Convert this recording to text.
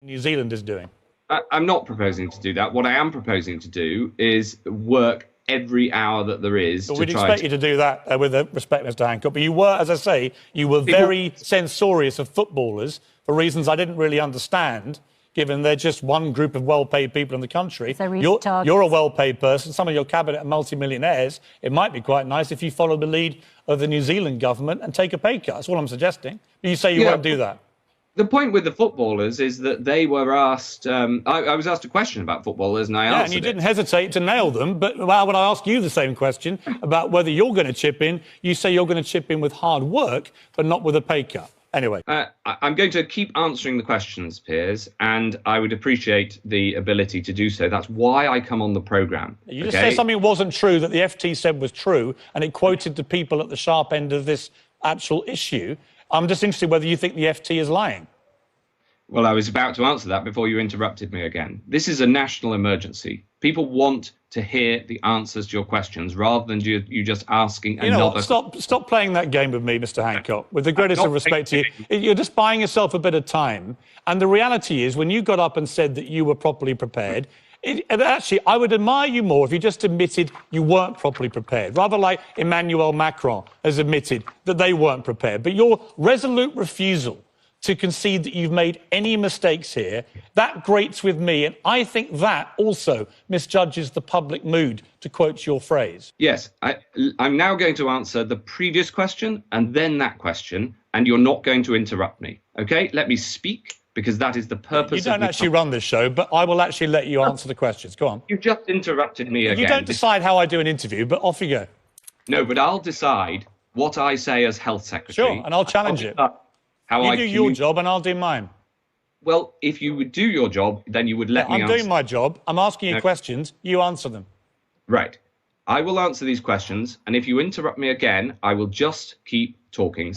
New Zealand is doing. I'm not proposing to do that. What I am proposing to do is work every hour that there is. But we'd expect you to do that with respect, Mr. Hancock. But you were, as I say, you were very censorious of footballers for reasons I didn't really understand, given they're just one group of well-paid people in the country. You're a well-paid person. Some of your cabinet are multi-millionaires. It might be quite nice if you follow the lead of the New Zealand government and take a pay cut. That's all I'm suggesting. But you say you won't do that. The point with the footballers is that they were asked... I was asked a question about footballers and I answered and you didn't hesitate to nail them. But when I ask you the same question about whether you're going to chip in, you say you're going to chip in with hard work, but not with a pay cut. Anyway. I'm going to keep answering the questions, Piers, and I would appreciate the ability to do so. That's why I come on the programme. You just said something wasn't true that the FT said was true, and it quoted the people at the sharp end of this actual issue. I'm just interested whether you think the FT is lying. Well, I was about to answer that before you interrupted me again. This is a national emergency. People want to hear the answers to your questions rather than you just asking another... Stop playing that game with me, Mr. Hancock. With the greatest of respect to you, you're just buying yourself a bit of time. And the reality is, when you got up and said that you were properly prepared, actually, I would admire you more if you just admitted you weren't properly prepared, rather like Emmanuel Macron has admitted that they weren't prepared. But your resolute refusal to concede that you've made any mistakes here, that grates with me, and I think that also misjudges the public mood, to quote your phrase. Yes, I'm now going to answer the previous question and then that question, and you're not going to interrupt me, OK? Let me speak, because that is the purpose of... You don't actually run this show, but I will actually let you answer the questions. Go on. You just interrupted me again. You don't decide how I do an interview, but off you go. No, but I'll decide what I say as Health Secretary. Sure, and I'll challenge it. You do your job and I'll do mine. Well, if you would do your job, then you would let me answer. I'm doing my job. I'm asking you questions. You answer them. Right. I will answer these questions, and if you interrupt me again, I will just keep talking.